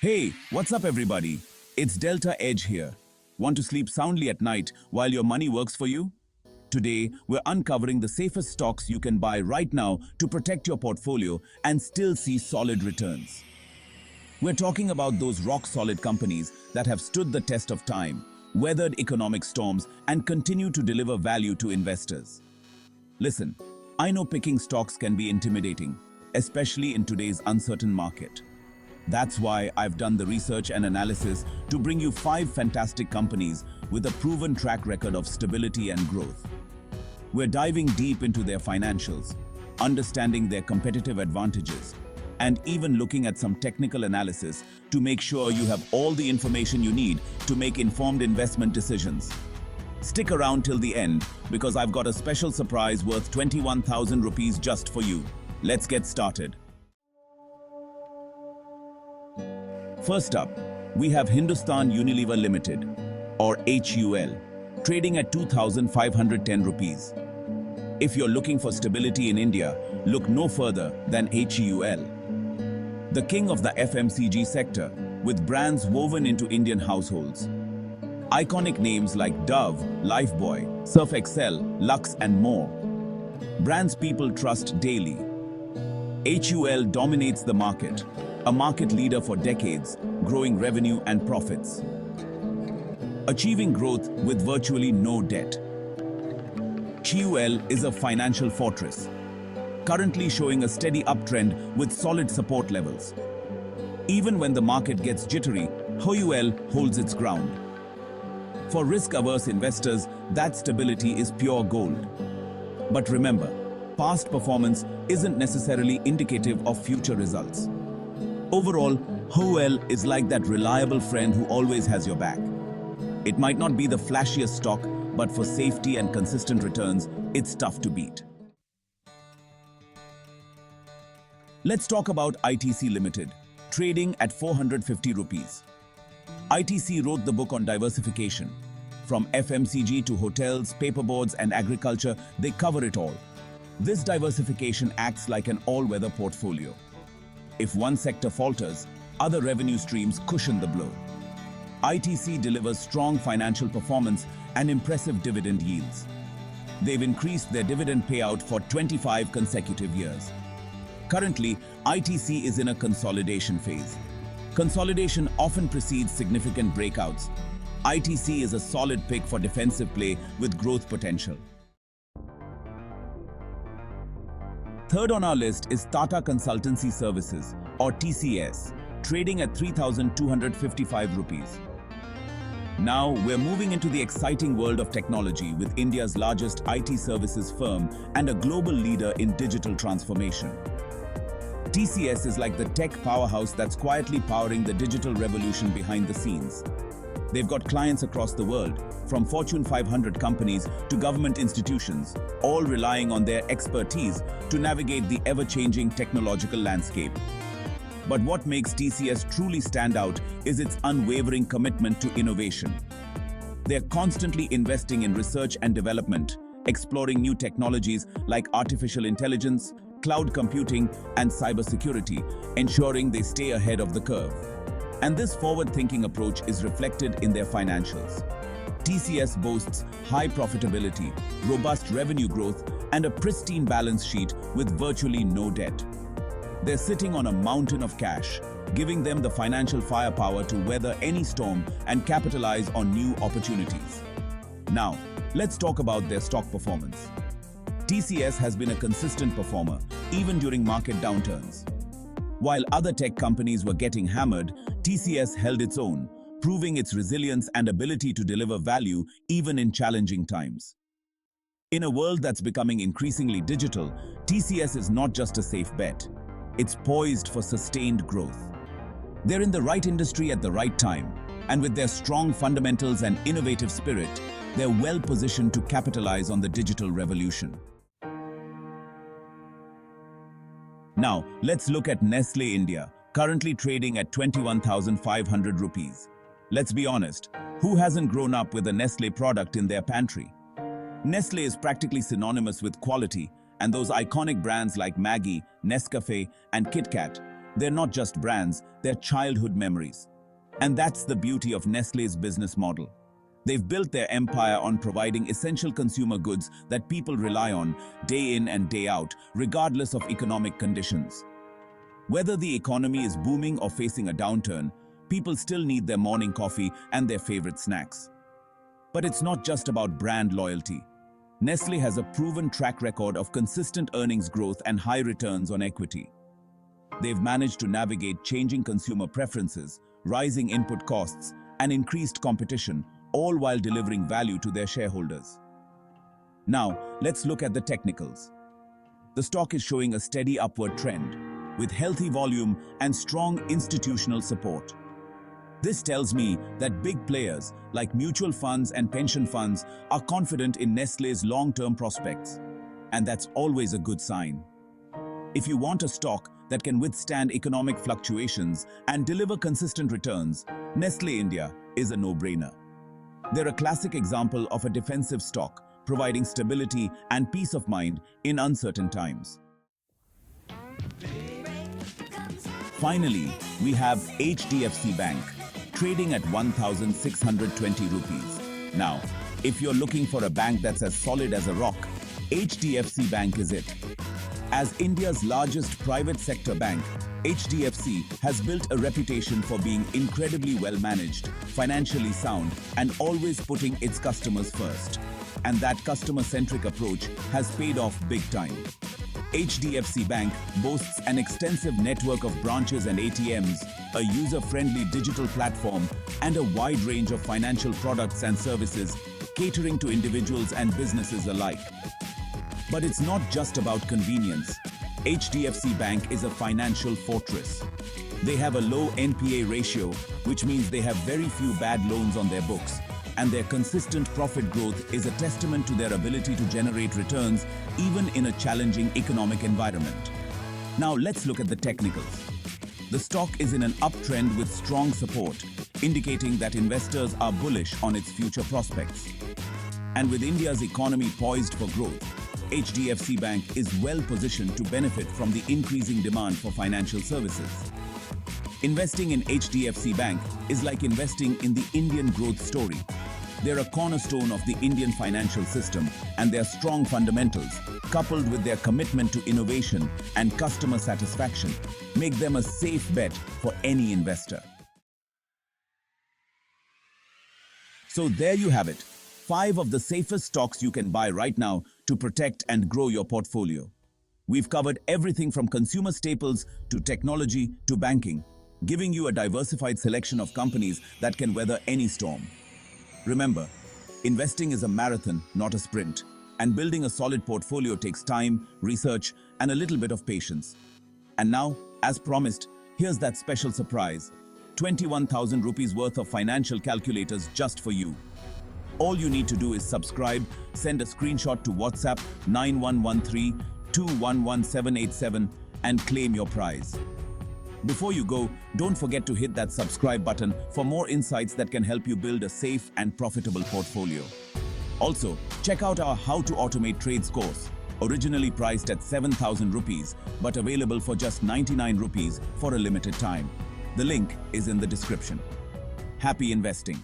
Hey, what's up everybody? It's Delta Edge here. Want to sleep soundly at night while your money works for you? Today, we're uncovering the safest stocks you can buy right now to protect your portfolio and still see solid returns. We're talking about those rock-solid companies that have stood the test of time, weathered economic storms, and continue to deliver value to investors. Listen, I know picking stocks can be intimidating, especially in today's uncertain market. That's why I've done the research and analysis to bring you 5 fantastic companies with a proven track record of stability and growth. We're diving deep into their financials, understanding their competitive advantages, and even looking at some technical analysis to make sure you have all the information you need to make informed investment decisions. Stick around till the end because I've got a special surprise worth 21,000 rupees just for you. Let's get started. First up, we have Hindustan Unilever Limited, or HUL, trading at 2,510 rupees. If you're looking for stability in India, look no further than HUL. The king of the FMCG sector, with brands woven into Indian households. Iconic names like Dove, Lifebuoy, Surf Excel, Lux and more. Brands people trust daily. HUL dominates the market, a market leader for decades, growing revenue and profits. Achieving growth with virtually no debt. HUL is a financial fortress, currently showing a steady uptrend with solid support levels. Even when the market gets jittery, HUL holds its ground. For risk-averse investors, that stability is pure gold. But remember, past performance isn't necessarily indicative of future results. Overall, HUL is like that reliable friend who always has your back. It might not be the flashiest stock, but for safety and consistent returns, it's tough to beat. Let's talk about ITC Limited, trading at 450 rupees. ITC wrote the book on diversification. From FMCG to hotels, paperboards and agriculture, they cover it all. This diversification acts like an all-weather portfolio. If one sector falters, other revenue streams cushion the blow. ITC delivers strong financial performance and impressive dividend yields. They've increased their dividend payout for 25 consecutive years. Currently, ITC is in a consolidation phase. Consolidation often precedes significant breakouts. ITC is a solid pick for defensive play with growth potential. Third on our list is Tata Consultancy Services, or TCS, trading at 3,255 rupees. Now, we're moving into the exciting world of technology with India's largest IT services firm and a global leader in digital transformation. TCS is like the tech powerhouse that's quietly powering the digital revolution behind the scenes. They've got clients across the world, from Fortune 500 companies to government institutions, all relying on their expertise to navigate the ever-changing technological landscape. But what makes TCS truly stand out is its unwavering commitment to innovation. They're constantly investing in research and development, exploring new technologies like artificial intelligence, cloud computing, and cybersecurity, ensuring they stay ahead of the curve. And this forward-thinking approach is reflected in their financials. TCS boasts high profitability, robust revenue growth, and a pristine balance sheet with virtually no debt. They're sitting on a mountain of cash, giving them the financial firepower to weather any storm and capitalize on new opportunities. Now, let's talk about their stock performance. TCS has been a consistent performer, even during market downturns. While other tech companies were getting hammered, TCS held its own, proving its resilience and ability to deliver value even in challenging times. In a world that's becoming increasingly digital, TCS is not just a safe bet. It's poised for sustained growth. They're in the right industry at the right time, and with their strong fundamentals and innovative spirit, they're well positioned to capitalize on the digital revolution. Now, let's look at Nestlé India, currently trading at 21,500 rupees. Let's be honest, who hasn't grown up with a Nestlé product in their pantry? Nestlé is practically synonymous with quality, and those iconic brands like Maggi, Nescafe, and Kit Kat They're not just brands, they're childhood memories. And that's the beauty of Nestlé's business model. They've built their empire on providing essential consumer goods that people rely on day in and day out, regardless of economic conditions. Whether the economy is booming or facing a downturn, people still need their morning coffee and their favorite snacks. But it's not just about brand loyalty. Nestlé has a proven track record of consistent earnings growth and high returns on equity. They've managed to navigate changing consumer preferences, rising input costs, and increased competition, all while delivering value to their shareholders. Now, let's look at the technicals. The stock is showing a steady upward trend, with healthy volume and strong institutional support. This tells me that big players like mutual funds and pension funds are confident in Nestlé's long-term prospects, and that's always a good sign. If you want a stock that can withstand economic fluctuations and deliver consistent returns, Nestlé India is a no-brainer. They're a classic example of a defensive stock, providing stability and peace of mind in uncertain times. Finally, we have HDFC Bank, trading at 1,620 rupees. Now, if you're looking for a bank that's as solid as a rock, HDFC Bank is it. As India's largest private sector bank, HDFC has built a reputation for being incredibly well managed, financially sound, and always putting its customers first. And that customer-centric approach has paid off big time. HDFC Bank boasts an extensive network of branches and ATMs, a user-friendly digital platform, and a wide range of financial products and services catering to individuals and businesses alike. But it's not just about convenience. HDFC Bank is a financial fortress. They have a low NPA ratio, which means they have very few bad loans on their books, and their consistent profit growth is a testament to their ability to generate returns even in a challenging economic environment. Now let's look at the technicals. The stock is in an uptrend with strong support, indicating that investors are bullish on its future prospects. And with India's economy poised for growth, HDFC Bank is well positioned to benefit from the increasing demand for financial services. Investing in HDFC Bank is like investing in the Indian growth story. They're a cornerstone of the Indian financial system, and their strong fundamentals, coupled with their commitment to innovation and customer satisfaction, make them a safe bet for any investor. So there you have it. 5 of the safest stocks you can buy right now to protect and grow your portfolio. We've covered everything from consumer staples to technology to banking, giving you a diversified selection of companies that can weather any storm. Remember, investing is a marathon, not a sprint, and building a solid portfolio takes time, research, and a little bit of patience. And now, as promised, here's that special surprise: 21,000 rupees worth of financial calculators just for you. All you need to do is subscribe, send a screenshot to WhatsApp 9113-211787 and claim your prize. Before you go, don't forget to hit that subscribe button for more insights that can help you build a safe and profitable portfolio. Also, check out our How to Automate Trades course, originally priced at 7,000 rupees but available for just 99 rupees for a limited time. The link is in the description. Happy investing!